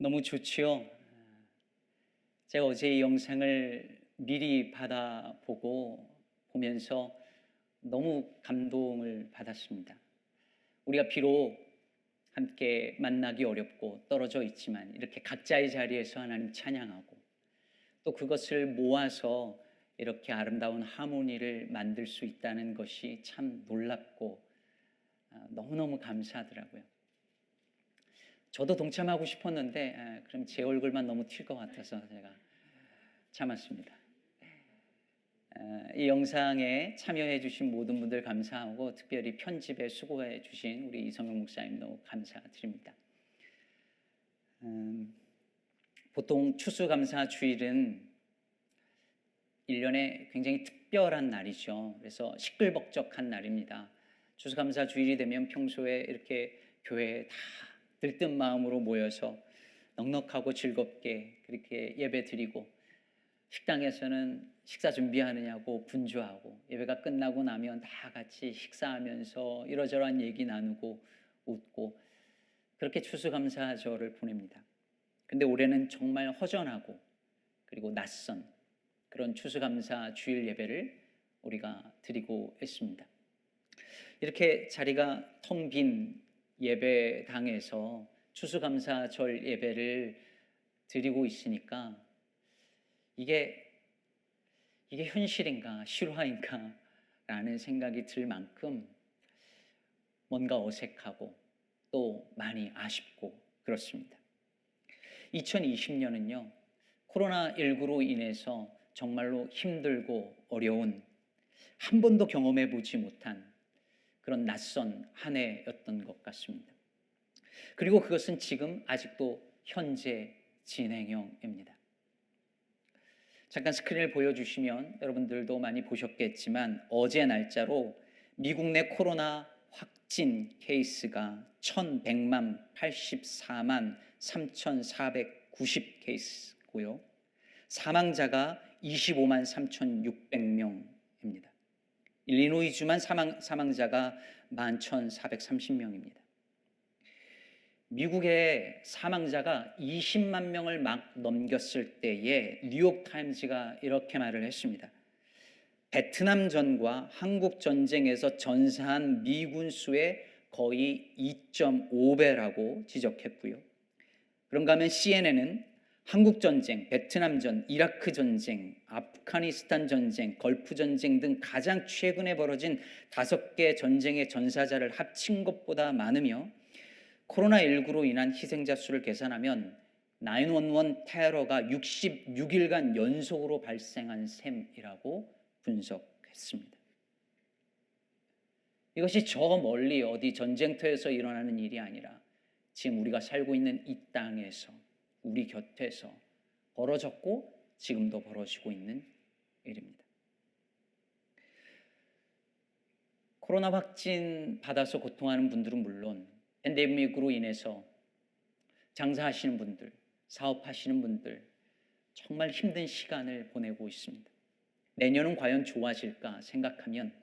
너무 좋지요. 제가 어제 이 영상을 미리 보면서 너무 감동을 받았습니다. 우리가 비록 함께 만나기 어렵고 떨어져 있지만 이렇게 각자의 자리에서 하나님 찬양하고 또 그것을 모아서 이렇게 아름다운 하모니를 만들 수 있다는 것이 참 놀랍고 너무너무 감사하더라고요. 저도 동참하고 싶었는데 그럼 제 얼굴만 너무 튈 것 같아서 제가 참았습니다. 이 영상에 참여해 주신 모든 분들 감사하고 특별히 편집에 수고해 주신 우리 이성영 목사님도 감사드립니다. 보통 추수감사 주일은 1년에 굉장히 특별한 날이죠. 그래서 시끌벅적한 날입니다. 추수감사 주일이 되면 평소에 이렇게 교회에 다 들뜬 마음으로 모여서 넉넉하고 즐겁게 그렇게 예배 드리고 식당에서는 식사 준비하느냐고 분주하고 예배가 끝나고 나면 다 같이 식사하면서 이러저러한 얘기 나누고 웃고 그렇게 추수감사절을 보냅니다. 근데 올해는 정말 허전하고 그리고 낯선 그런 추수감사 주일 예배를 우리가 드리고 있습니다. 이렇게 자리가 텅 빈 예배당에서 추수감사절 예배를 드리고 있으니까 이게 현실인가 실화인가 라는 생각이 들 만큼 뭔가 어색하고 또 많이 아쉽고 그렇습니다. 2020년은요 코로나19로 인해서 정말로 힘들고 어려운 한 번도 경험해 보지 못한 그런 낯선 한 해였던 것 같습니다. 그리고 그것은 지금 아직도 현재 진행형입니다. 잠깐 스크린을 보여주시면 여러분들도 많이 보셨겠지만 어제 날짜로 미국 내 코로나 확진 케이스가 1100만 84만 3490 케이스고요. 사망자가 25만 3600명입니다. 일리노이주만 사망자가 11,430명입니다. 미국의 사망자가 20만 명을 막 넘겼을 때에 뉴욕타임즈가 이렇게 말을 했습니다. 베트남전과 한국전쟁에서 전사한 미군 수의 거의 2.5배라고 지적했고요. 그런가 하면 CNN은 한국전쟁, 베트남전, 이라크전쟁, 아프가니스탄 전쟁, 걸프전쟁 등 가장 최근에 벌어진 5개 전쟁의 전사자를 합친 것보다 많으며 코로나19로 인한 희생자 수를 계산하면 911 테러가 66일간 연속으로 발생한 셈이라고 분석했습니다. 이것이 저 멀리 어디 전쟁터에서 일어나는 일이 아니라 지금 우리가 살고 있는 이 땅에서 우리 곁에서 벌어졌고 지금도 벌어지고 있는 일입니다. 코로나 확진 받아서 고통하는 분들은 물론 팬데믹으로 인해서 장사하시는 분들, 사업하시는 분들 정말 힘든 시간을 보내고 있습니다. 내년은 과연 좋아질까 생각하면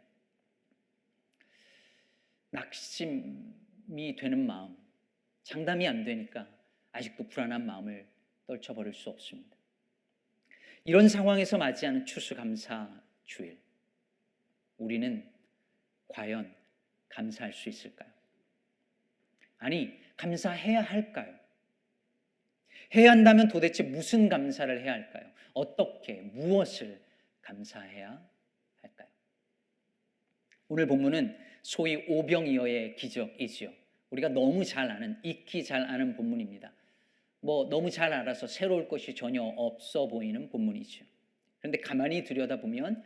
낙심이 되는 마음, 장담이 안 되니까 아직도 불안한 마음을 떨쳐버릴 수 없습니다. 이런 상황에서 맞이하는 추수감사 주일, 우리는 과연 감사할 수 있을까요? 아니, 감사해야 할까요? 해야 한다면 도대체 무슨 감사를 해야 할까요? 어떻게, 무엇을 감사해야 할까요? 오늘 본문은 소위 오병이어의 기적이지요. 우리가 너무 잘 아는, 익히 잘 아는 본문입니다. 너무 잘 알아서 새로울 것이 전혀 없어 보이는 본문이죠. 그런데 가만히 들여다보면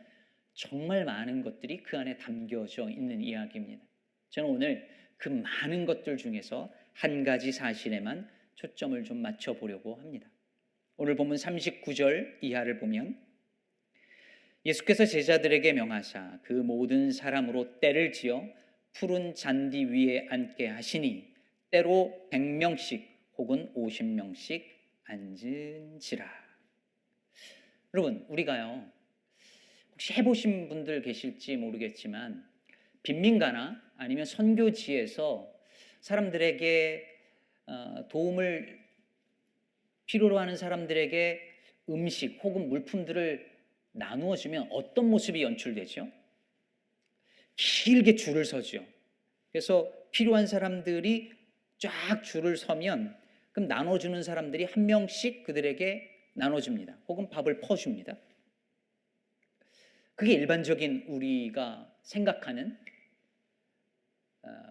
정말 많은 것들이 그 안에 담겨져 있는 이야기입니다. 저는 오늘 그 많은 것들 중에서 한 가지 사실에만 초점을 좀 맞춰보려고 합니다. 오늘 본문 39절 이하를 보면 예수께서 제자들에게 명하사 그 모든 사람으로 떼를 지어 푸른 잔디 위에 앉게 하시니 때로 100명씩 혹은 50명씩 앉은지라. 여러분, 우리가요 혹시 해보신 분들 계실지 모르겠지만 빈민가나 아니면 선교지에서 사람들에게 도움을 필요로 하는 사람들에게 음식 혹은 물품들을 나누어 주면 어떤 모습이 연출되죠? 길게 줄을 서죠. 그래서 필요한 사람들이 쫙 줄을 서면 그럼 나눠주는 사람들이 한 명씩 그들에게 나눠줍니다. 혹은 밥을 퍼줍니다. 그게 일반적인 우리가 생각하는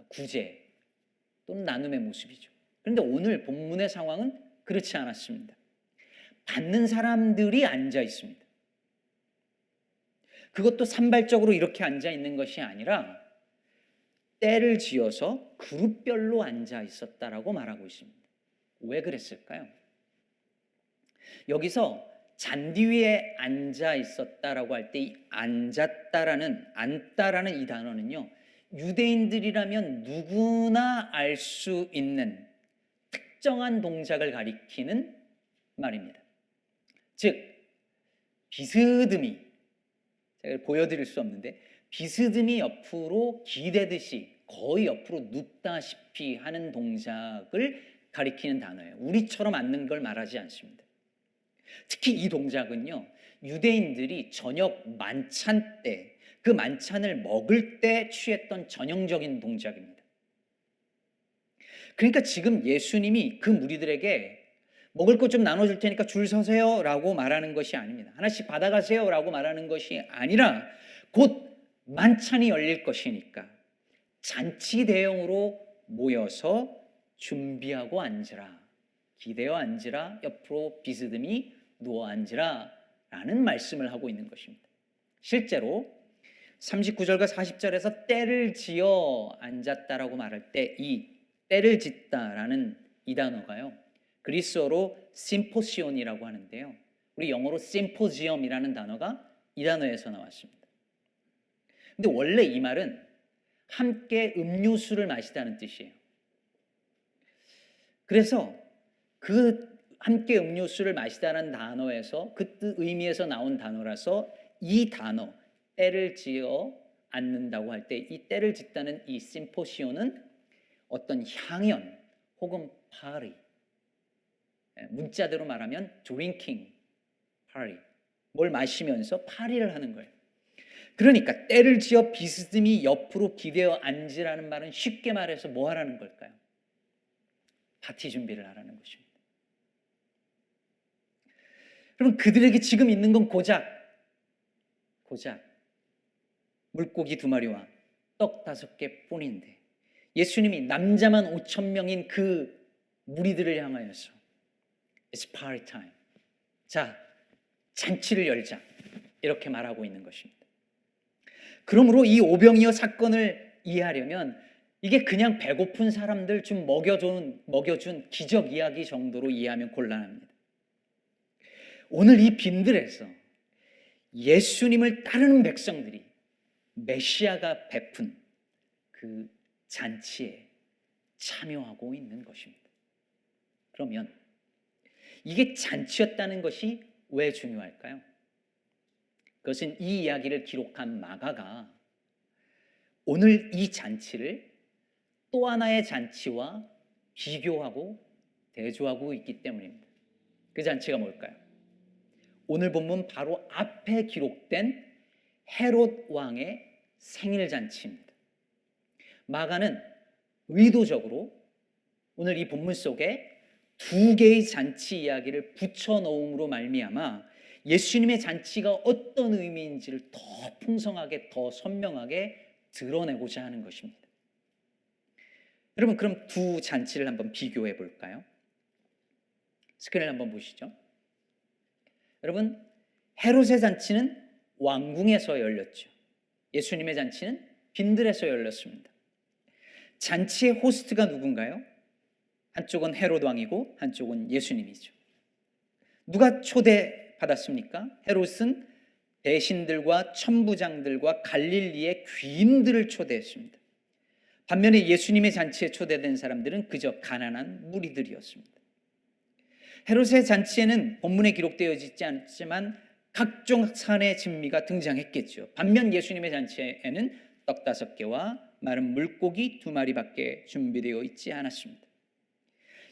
구제 또는 나눔의 모습이죠. 그런데 오늘 본문의 상황은 그렇지 않았습니다. 받는 사람들이 앉아 있습니다. 그것도 산발적으로 이렇게 앉아 있는 것이 아니라 때를 지어서 그룹별로 앉아 있었다라고 말하고 있습니다. 왜 그랬을까요? 여기서 잔디 위에 앉아 있었다라고 할 때 이 앉다라는 이 단어는요, 유대인들이라면 누구나 알 수 있는 특정한 동작을 가리키는 말입니다. 즉 비스듬히, 제가 보여드릴 수 없는데 비스듬히 옆으로 기대듯이 거의 옆으로 눕다시피 하는 동작을 가리키는 단어예요. 우리처럼 앉는 걸 말하지 않습니다. 특히 이 동작은요, 유대인들이 저녁 만찬 때, 그 만찬을 먹을 때 취했던 전형적인 동작입니다. 그러니까 지금 예수님이 그 무리들에게 먹을 것 좀 나눠줄 테니까 줄 서세요 라고 말하는 것이 아닙니다. 하나씩 받아가세요 라고 말하는 것이 아니라 곧 만찬이 열릴 것이니까 잔치 대용으로 모여서 준비하고 앉으라, 기대어 앉으라, 옆으로 비스듬히 누워 앉으라 라는 말씀을 하고 있는 것입니다. 실제로 39절과 40절에서 때를 지어 앉았다라고 말할 때 이 때를 짓다라는 이 단어가요, 그리스어로 심포시온이라고 하는데요, 우리 영어로 심포지엄이라는 단어가 이 단어에서 나왔습니다. 근데 원래 이 말은 함께 음료수를 마시다는 뜻이에요. 그래서 그 함께 음료수를 마시다는 단어에서 그 뜻 의미에서 나온 단어라서 이 단어 때를 지어 앉는다고 할 때 이 때를 짓다는 이 심포시온은 어떤 향연 혹은 파리, 문자대로 말하면 드링킹 파리, 뭘 마시면서 파리를 하는 거예요. 그러니까 때를 지어 비스듬히 옆으로 기대어 앉으라는 말은 쉽게 말해서 뭐 하라는 걸까요? 파티 준비를 하라는 것입니다. 그럼 그들에게 지금 있는 건 고작 물고기 2마리와 떡 5개 뿐인데 예수님이 남자만 5,000명인 그 무리들을 향하여서 It's party time. 자, 잔치를 열자. 이렇게 말하고 있는 것입니다. 그러므로 이 오병이어 사건을 이해하려면 이게 그냥 배고픈 사람들 좀 먹여준 기적 이야기 정도로 이해하면 곤란합니다. 오늘 이 빈들에서 예수님을 따르는 백성들이 메시아가 베푼 그 잔치에 참여하고 있는 것입니다. 그러면 이게 잔치였다는 것이 왜 중요할까요? 그것은 이 이야기를 기록한 마가가 오늘 이 잔치를 또 하나의 잔치와 비교하고 대조하고 있기 때문입니다. 그 잔치가 뭘까요? 오늘 본문 바로 앞에 기록된 헤롯 왕의 생일 잔치입니다. 마가는 의도적으로 오늘 이 본문 속에 2개의 잔치 이야기를 붙여넣음으로 말미암아 예수님의 잔치가 어떤 의미인지를 더 풍성하게, 더 선명하게 드러내고자 하는 것입니다. 여러분, 그럼 두 잔치를 한번 비교해 볼까요? 스크린을 한번 보시죠. 여러분, 헤롯의 잔치는 왕궁에서 열렸죠. 예수님의 잔치는 빈들에서 열렸습니다. 잔치의 호스트가 누군가요? 한쪽은 헤롯 왕이고 한쪽은 예수님이죠. 누가 초대받았습니까? 헤롯은 대신들과 천부장들과 갈릴리의 귀인들을 초대했습니다. 반면에 예수님의 잔치에 초대된 사람들은 그저 가난한 무리들이었습니다. 헤롯의 잔치에는 본문에 기록되어 있지 않지만 각종 산의 진미가 등장했겠죠. 반면 예수님의 잔치에는 떡 5개와 마른 물고기 2마리밖에 준비되어 있지 않았습니다.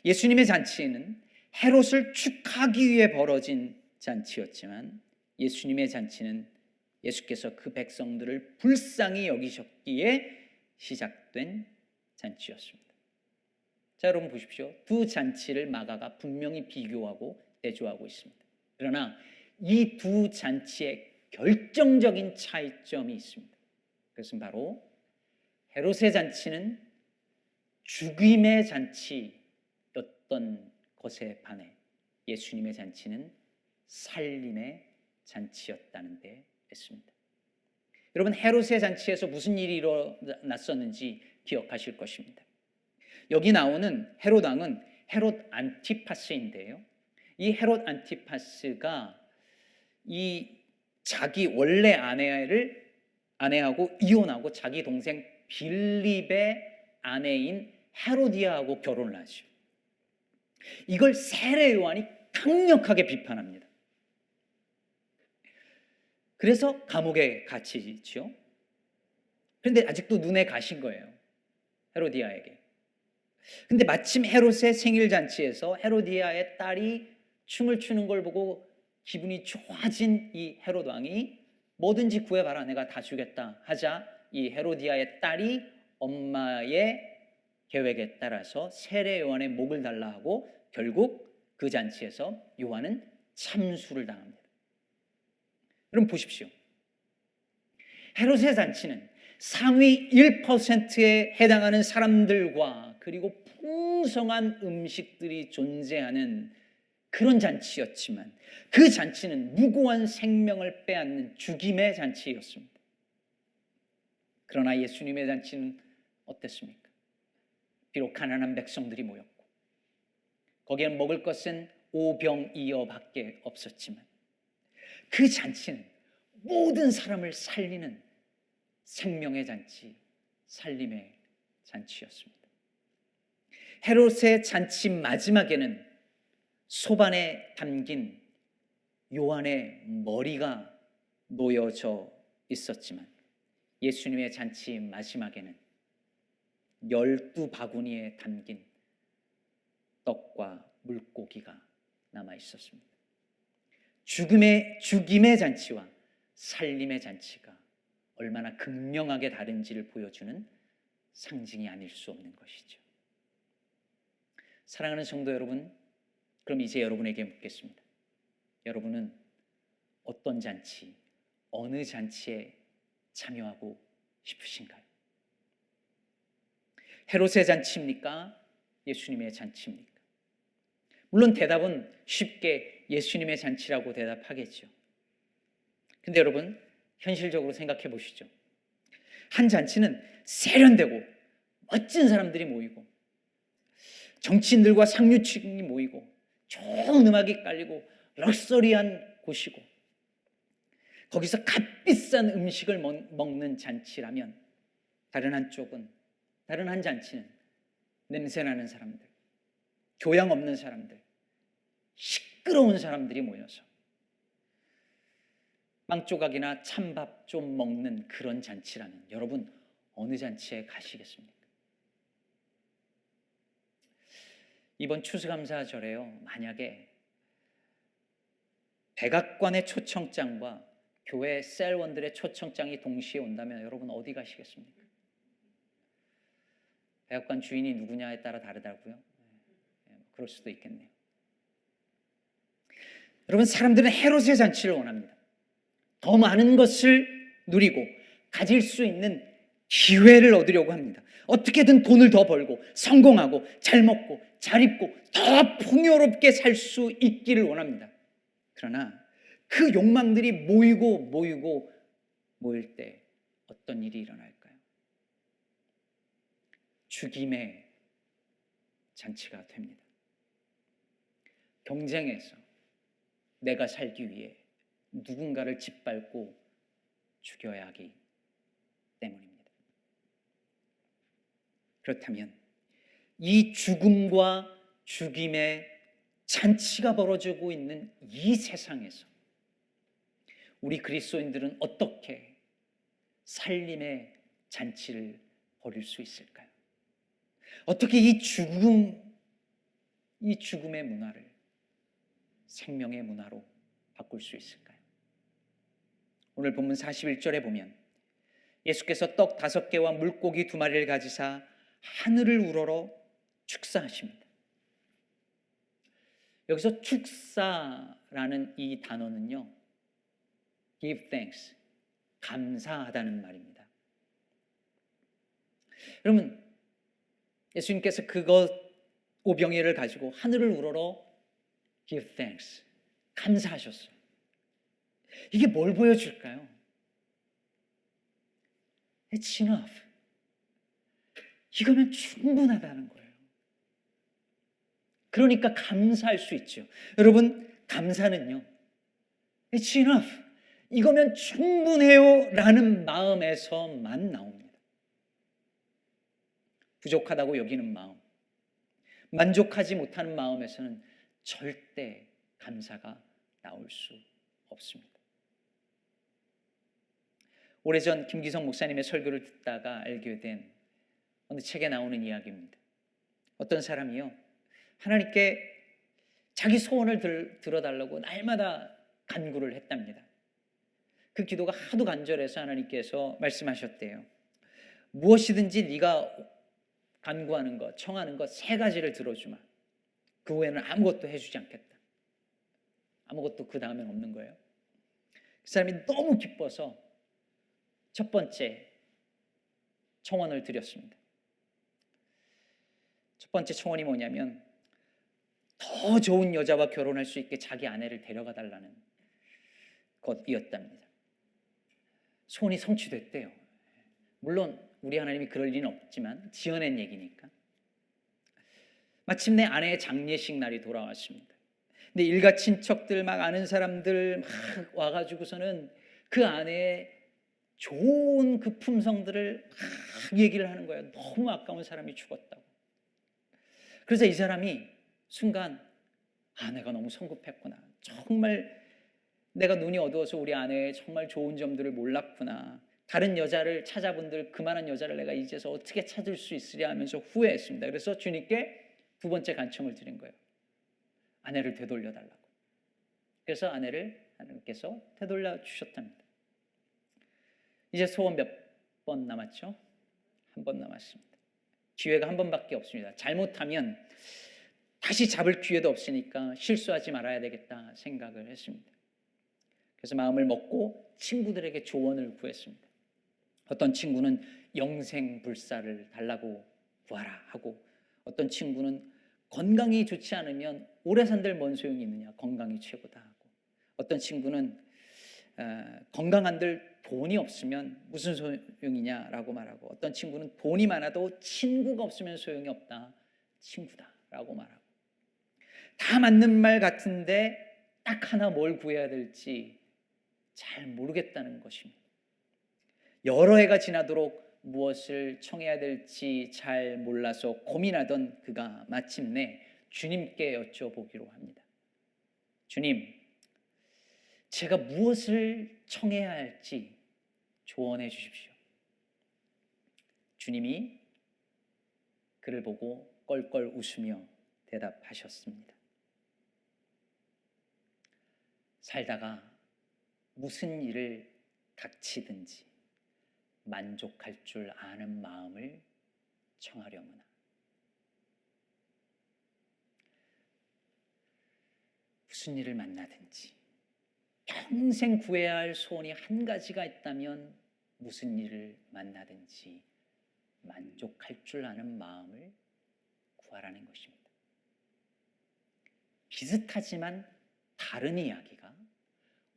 예수님의 잔치에는 헤롯을 축하하기 위해 벌어진 잔치였지만 예수님의 잔치는 예수께서 그 백성들을 불쌍히 여기셨기에 시작된 잔치였습니다. 자, 여러분 보십시오. 두 잔치를 마가가 분명히 비교하고 대조하고 있습니다. 그러나 이 두 잔치에 결정적인 차이점이 있습니다. 그것은 바로 헤롯의 잔치는 죽임의 잔치였던 것에 반해 예수님의 잔치는 살림의 잔치였다는 데 있습니다. 여러분, 헤롯의 잔치에서 무슨 일이 일어났었는지 기억하실 것입니다. 여기 나오는 헤롯 왕은 헤롯 안티파스인데요. 이 헤롯 안티파스가 이 자기 원래 아내하고 이혼하고 자기 동생 빌립의 아내인 헤로디아하고 결혼을 하죠. 이걸 세례 요한이 강력하게 비판합니다. 그래서 감옥에 갇히죠. 그런데 아직도 눈에 가신 거예요, 헤로디아에게. 근데 마침 헤롯의 생일 잔치에서 헤로디아의 딸이 춤을 추는 걸 보고 기분이 좋아진 이 헤롯 왕이 뭐든지 구해봐라, 내가 다 주겠다 하자 이 헤로디아의 딸이 엄마의 계획에 따라서 세례 요한의 목을 달라 하고 결국 그 잔치에서 요한은 참수를 당합니다. 여러분 보십시오. 헤롯의 잔치는 상위 1%에 해당하는 사람들과 그리고 풍성한 음식들이 존재하는 그런 잔치였지만 그 잔치는 무고한 생명을 빼앗는 죽임의 잔치였습니다. 그러나 예수님의 잔치는 어땠습니까? 비록 가난한 백성들이 모였고 거기에 먹을 것은 오병이어밖에 없었지만 그 잔치는 모든 사람을 살리는 생명의 잔치, 살림의 잔치였습니다. 헤롯의 잔치 마지막에는 소반에 담긴 요한의 머리가 놓여져 있었지만 예수님의 잔치 마지막에는 12바구니에 담긴 떡과 물고기가 남아 있었습니다. 죽임의 잔치와 살림의 잔치가 얼마나 극명하게 다른지를 보여주는 상징이 아닐 수 없는 것이죠. 사랑하는 성도 여러분, 그럼 이제 여러분에게 묻겠습니다. 여러분은 어떤 잔치, 어느 잔치에 참여하고 싶으신가요? 헤롯의 잔치입니까? 예수님의 잔치입니까? 물론 대답은 쉽게 예수님의 잔치라고 대답하겠죠. 근데 여러분, 현실적으로 생각해 보시죠. 한 잔치는 세련되고 멋진 사람들이 모이고 정치인들과 상류층이 모이고 좋은 음악이 깔리고 럭셔리한 곳이고 거기서 값비싼 음식을 먹는 잔치라면 다른 한 잔치는 냄새나는 사람들, 교양 없는 사람들, 시끄러운 사람들이 모여서 빵 조각이나 찬밥 좀 먹는 그런 잔치라면 여러분 어느 잔치에 가시겠습니까? 이번 추수감사절에요, 만약에 백악관의 초청장과 교회 셀원들의 초청장이 동시에 온다면 여러분 어디 가시겠습니까? 백악관 주인이 누구냐에 따라 다르다고요? 그럴 수도 있겠네요. 여러분, 사람들은 헤롯의 잔치를 원합니다. 더 많은 것을 누리고 가질 수 있는 기회를 얻으려고 합니다. 어떻게든 돈을 더 벌고 성공하고 잘 먹고 잘 입고 더 풍요롭게 살 수 있기를 원합니다. 그러나 그 욕망들이 모일 때 어떤 일이 일어날까요? 죽임의 잔치가 됩니다. 경쟁에서 내가 살기 위해 누군가를 짓밟고 죽여야 하기 때문입니다. 그렇다면 이 죽음과 죽임의 잔치가 벌어지고 있는 이 세상에서 우리 그리스도인들은 어떻게 살림의 잔치를 벌일 수 있을까요? 어떻게 이 죽음의 문화를 생명의 문화로 바꿀 수 있을까요? 오늘 본문 41절에 보면 예수께서 떡 5개와 물고기 2마리를 가지사 하늘을 우러러 축사하십니다. 여기서 축사라는 이 단어는요, give thanks, 감사하다는 말입니다. 여러분, 예수님께서 그것 오병이를 가지고 하늘을 우러러 give thanks, 감사하셨어요. 이게 뭘 보여줄까요? It's enough. 이거면 충분하다는 거예요. 그러니까 감사할 수 있죠. 여러분, 감사는요, It's enough. 이거면 충분해요 라는 마음에서만 나옵니다. 부족하다고 여기는 마음, 만족하지 못하는 마음에서는 절대 감사가 나올 수 없습니다. 오래전 김기성 목사님의 설교를 듣다가 알게 된 어느 책에 나오는 이야기입니다. 어떤 사람이요, 하나님께 자기 소원을 들어달라고 날마다 간구를 했답니다. 그 기도가 하도 간절해서 하나님께서 말씀하셨대요. 무엇이든지 네가 간구하는 것, 청하는 것 3가지를 들어주마. 그 후에는 아무것도 해주지 않겠다. 아무것도 그 다음엔 없는 거예요. 그 사람이 너무 기뻐서 첫 번째 청원을 드렸습니다. 첫 번째 청원이 뭐냐면 더 좋은 여자와 결혼할 수 있게 자기 아내를 데려가 달라는 것이었답니다. 소원이 성취됐대요. 물론 우리 하나님이 그럴 리는 없지만 지어낸 얘기니까. 마침내 아내의 장례식 날이 돌아왔습니다. 근데 일가 친척들 막 아는 사람들 막 와가지고서는 그 아내의 좋은 그 품성들을 막 얘기를 하는 거예요. 너무 아까운 사람이 죽었다고. 그래서 이 사람이 순간 내가 너무 성급했구나. 정말 내가 눈이 어두워서 우리 아내의 정말 좋은 점들을 몰랐구나. 다른 여자를 찾아본들 그만한 여자를 내가 이제서 어떻게 찾을 수 있으랴 하면서 후회했습니다. 그래서 주님께 2번째 간청을 드린 거예요. 아내를 되돌려 달라고. 그래서 아내를 하나님께서 되돌려 주셨답니다. 이제 소원 몇 번 남았죠? 1번 남았습니다. 기회가 1번밖에 없습니다. 잘못하면 다시 잡을 기회도 없으니까 실수하지 말아야 되겠다 생각을 했습니다. 그래서 마음을 먹고 친구들에게 조언을 구했습니다. 어떤 친구는 영생불사를 달라고 구하라 하고, 어떤 친구는 건강이 좋지 않으면 오래 산들 뭔 소용이 있느냐, 건강이 최고다 하고, 어떤 친구는 건강한들 돈이 없으면 무슨 소용이냐라고 말하고, 어떤 친구는 돈이 많아도 친구가 없으면 소용이 없다, 친구다라고 말하고, 다 맞는 말 같은데 딱 하나 뭘 구해야 될지 잘 모르겠다는 것입니다. 여러 해가 지나도록 무엇을 청해야 될지 잘 몰라서 고민하던 그가 마침내 주님께 여쭤보기로 합니다. 주님, 제가 무엇을 청해야 할지 조언해 주십시오. 주님이 그를 보고 껄껄 웃으며 대답하셨습니다. 살다가 무슨 일을 닥치든지 만족할 줄 아는 마음을 청하려무나. 무슨 일을 만나든지 평생 구해야 할 소원이 한 가지가 있다면 무슨 일을 만나든지 만족할 줄 아는 마음을 구하라는 것입니다. 비슷하지만 다른 이야기가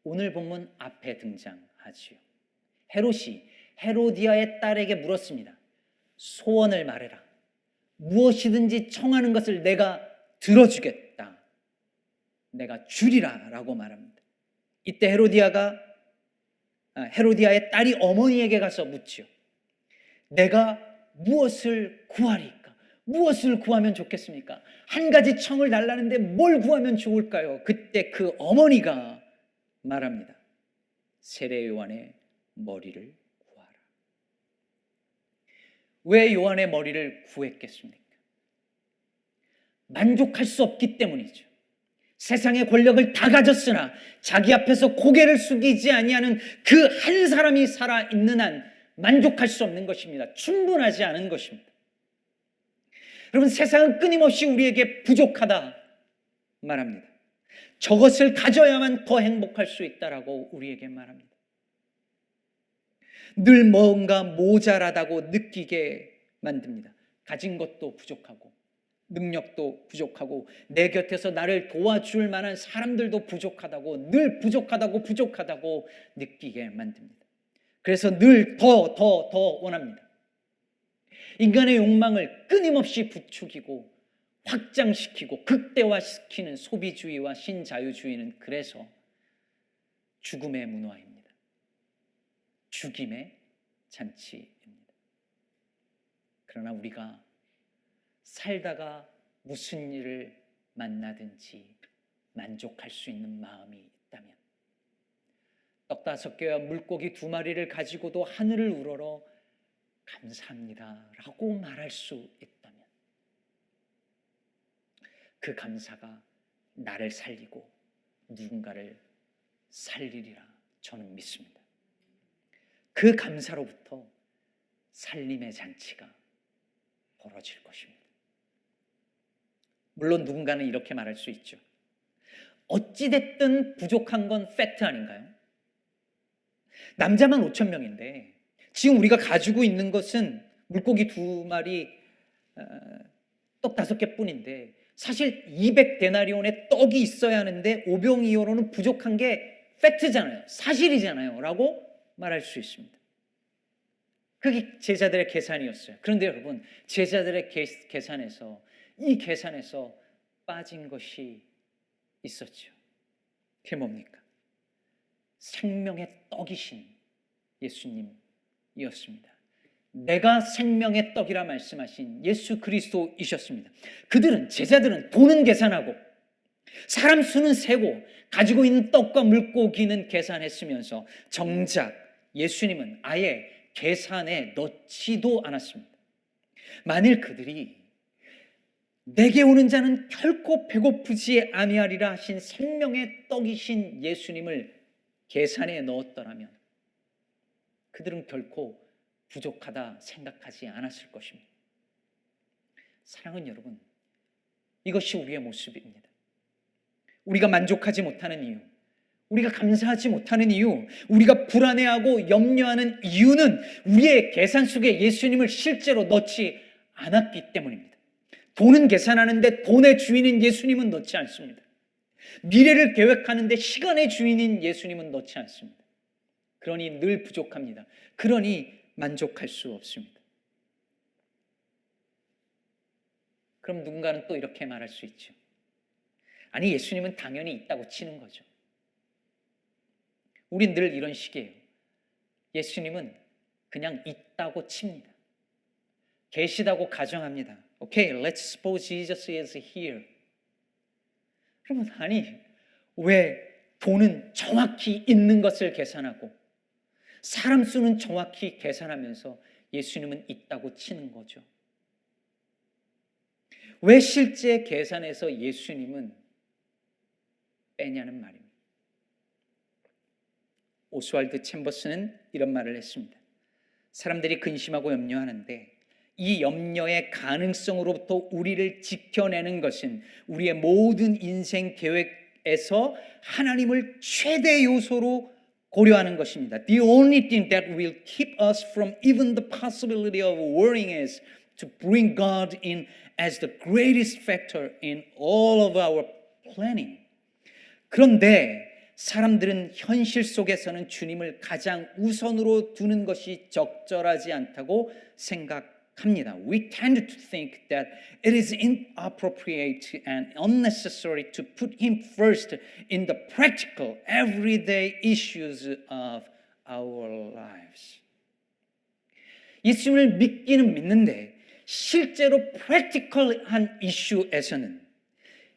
오늘 본문 앞에 등장하지요. 헤롯이 헤로디아의 딸에게 물었습니다. 소원을 말해라. 무엇이든지 청하는 것을 내가 들어주겠다. 내가 주리라 라고 말합니다. 이때 헤로디아의 딸이 어머니에게 가서 묻지요. 내가 무엇을 구하리까? 무엇을 구하면 좋겠습니까? 한 가지 청을 달라는데 뭘 구하면 좋을까요? 그때 그 어머니가 말합니다. 세례 요한의 머리를 구하라. 왜 요한의 머리를 구했겠습니까? 만족할 수 없기 때문이죠. 세상의 권력을 다 가졌으나 자기 앞에서 고개를 숙이지 아니하는 그 한 사람이 살아있는 한 만족할 수 없는 것입니다. 충분하지 않은 것입니다. 여러분, 세상은 끊임없이 우리에게 부족하다 말합니다. 저것을 가져야만 더 행복할 수 있다라고 우리에게 말합니다. 늘 뭔가 모자라다고 느끼게 만듭니다. 가진 것도 부족하고 능력도 부족하고 내 곁에서 나를 도와줄 만한 사람들도 부족하다고, 늘 부족하다고 느끼게 만듭니다. 그래서 늘 더 원합니다. 인간의 욕망을 끊임없이 부추기고 확장시키고 극대화시키는 소비주의와 신자유주의는 그래서 죽음의 문화입니다. 죽임의 잔치입니다. 그러나 우리가 살다가 무슨 일을 만나든지 만족할 수 있는 마음이 있다면, 떡 5개와 물고기 2마리를 가지고도 하늘을 우러러 감사합니다 라고 말할 수 있다면, 그 감사가 나를 살리고 누군가를 살리리라 저는 믿습니다. 그 감사로부터 살림의 잔치가 벌어질 것입니다. 물론 누군가는 이렇게 말할 수 있죠. 어찌됐든 부족한 건 팩트 아닌가요? 남자만 5,000명인데 지금 우리가 가지고 있는 것은 물고기 2마리, 떡 5개 뿐인데 사실 200데나리온의 떡이 있어야 하는데 오병이어로는 부족한 게 팩트잖아요. 사실이잖아요 라고 말할 수 있습니다. 그게 제자들의 계산이었어요. 그런데 여러분, 제자들의 계산에서, 이 계산에서 빠진 것이 있었죠. 그게 뭡니까? 생명의 떡이신 예수님이었습니다. 내가 생명의 떡이라 말씀하신 예수 그리스도이셨습니다. 제자들은 돈은 계산하고 사람 수는 세고 가지고 있는 떡과 물고기는 계산했으면서 정작 예수님은 아예 계산에 넣지도 않았습니다. 만일 그들이 내게 오는 자는 결코 배고프지 아니하리라 하신 생명의 떡이신 예수님을 계산에 넣었더라면 그들은 결코 부족하다 생각하지 않았을 것입니다. 사랑하는 여러분, 이것이 우리의 모습입니다. 우리가 만족하지 못하는 이유, 우리가 감사하지 못하는 이유, 우리가 불안해하고 염려하는 이유는 우리의 계산 속에 예수님을 실제로 넣지 않았기 때문입니다. 돈은 계산하는데 돈의 주인인 예수님은 넣지 않습니다. 미래를 계획하는데 시간의 주인인 예수님은 넣지 않습니다. 그러니 늘 부족합니다. 그러니 만족할 수 없습니다. 그럼 누군가는 또 이렇게 말할 수 있죠. 아니, 예수님은 당연히 있다고 치는 거죠. 우린 늘 이런 식이에요. 예수님은 그냥 있다고 칩니다. 계시다고 가정합니다. Okay, let's suppose Jesus is here. 그러면 아니, 왜 돈은 정확히 있는 것을 계산하고 사람 수는 정확히 계산하면서 예수님은 있다고 치는 거죠? 왜 실제 계산에서 예수님은 빼냐는 말입니다. 오스왈드 챔버스는 이런 말을 했습니다. 사람들이 근심하고 염려하는데 이 염려의 가능성으로부터 우리를 지켜내는 것은 우리의 모든 인생 계획에서 하나님을 최대 요소로 고려하는 것입니다. The only thing that will keep us from even the possibility of worrying is to bring God in as the greatest factor in all of our planning. 그런데 사람들은 현실 속에서는 주님을 가장 우선으로 두는 것이 적절하지 않다고 생각합니다. We tend to think that it is inappropriate and unnecessary to put him first in the practical, everyday issues of our lives. 예수님을 믿기는 믿는데 실제로 practical한 이슈에서는,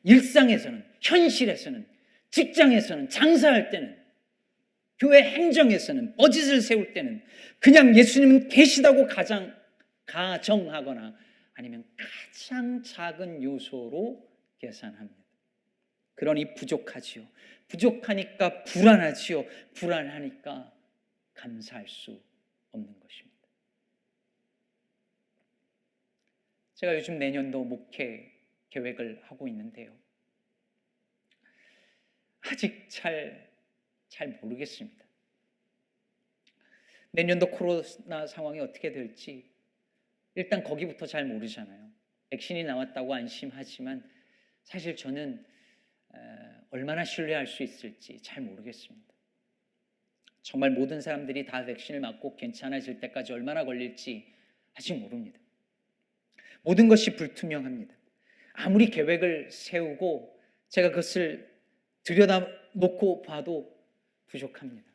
일상에서는, 현실에서는, 직장에서는, 장사할 때는, 교회 행정에서는, 버짓을 세울 때는 그냥 예수님은 계시다고 가정하거나 아니면 가장 작은 요소로 계산합니다. 그러니 부족하지요. 부족하니까 불안하지요. 불안하니까 감사할 수 없는 것입니다. 제가 요즘 내년도 목회 계획을 하고 있는데요. 아직 잘 모르겠습니다. 내년도 코로나 상황이 어떻게 될지 일단 거기부터 잘 모르잖아요. 백신이 나왔다고 안심하지만 사실 저는 얼마나 신뢰할 수 있을지 잘 모르겠습니다. 정말 모든 사람들이 다 백신을 맞고 괜찮아질 때까지 얼마나 걸릴지 아직 모릅니다. 모든 것이 불투명합니다. 아무리 계획을 세우고 제가 그것을 들여다놓고 봐도 부족합니다.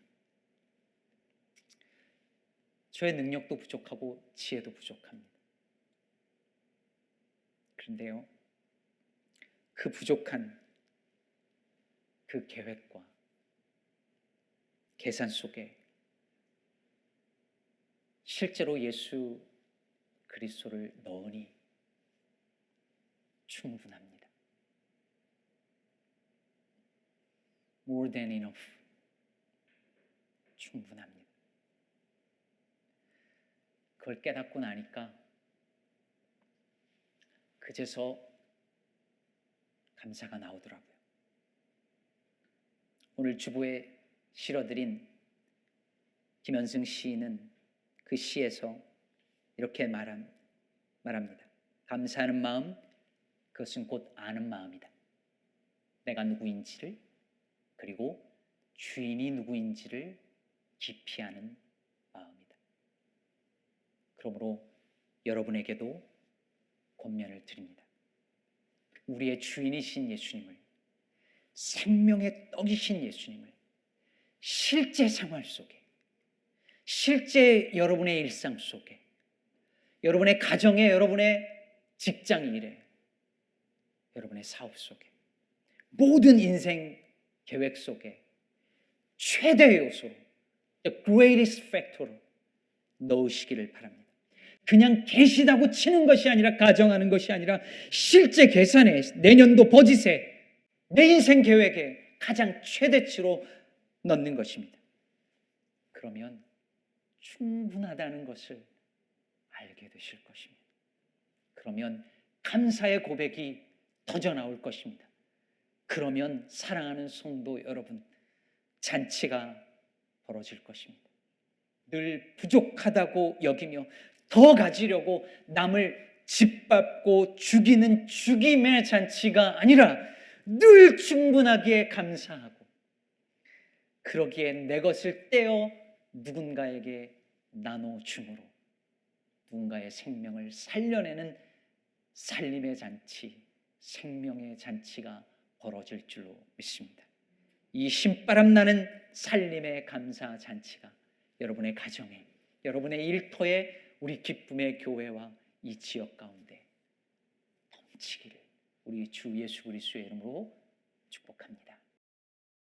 저의 능력도 부족하고 지혜도 부족합니다. 그런데요, 그 부족한 그 계획과 계산 속에 실제로 예수 그리스도를 넣으니 충분합니다. More than enough. 충분합니다. 그걸 깨닫고 나니까 그제서 감사가 나오더라고요. 오늘 주보에 실어드린 김현승 시인은 그 시에서 이렇게 말합니다. 감사하는 마음, 그것은 곧 아는 마음이다. 내가 누구인지를, 그리고 주인이 누구인지를 깊이 아는 마음이다. 그러므로 여러분에게도 권면을 드립니다. 우리의 주인이신 예수님을, 생명의 떡이신 예수님을 실제 생활 속에, 실제 여러분의 일상 속에, 여러분의 가정에, 여러분의 직장 일에, 여러분의 사업 속에, 모든 인생 계획 속에 최대의 요소로, the greatest factor로 넣으시기를 바랍니다. 그냥 계시다고 치는 것이 아니라, 가정하는 것이 아니라 실제 계산에, 내년도 버짓에, 내 인생 계획에 가장 최대치로 넣는 것입니다. 그러면 충분하다는 것을 알게 되실 것입니다. 그러면 감사의 고백이 터져 나올 것입니다. 그러면 사랑하는 성도 여러분, 잔치가 벌어질 것입니다. 늘 부족하다고 여기며 더 가지려고 남을 짓밟고 죽이는 죽임의 잔치가 아니라 늘 충분하기에 감사하고, 그러기에 내 것을 떼어 누군가에게 나눠줌으로 누군가의 생명을 살려내는 살림의 잔치, 생명의 잔치가 벌어질 줄로 믿습니다. 이 신바람 나는 살림의 감사 잔치가 여러분의 가정에, 여러분의 일터에, 우리 기쁨의 교회와 이 지역 가운데 넘치기를 우리 주 예수 그리스도의 이름으로 축복합니다.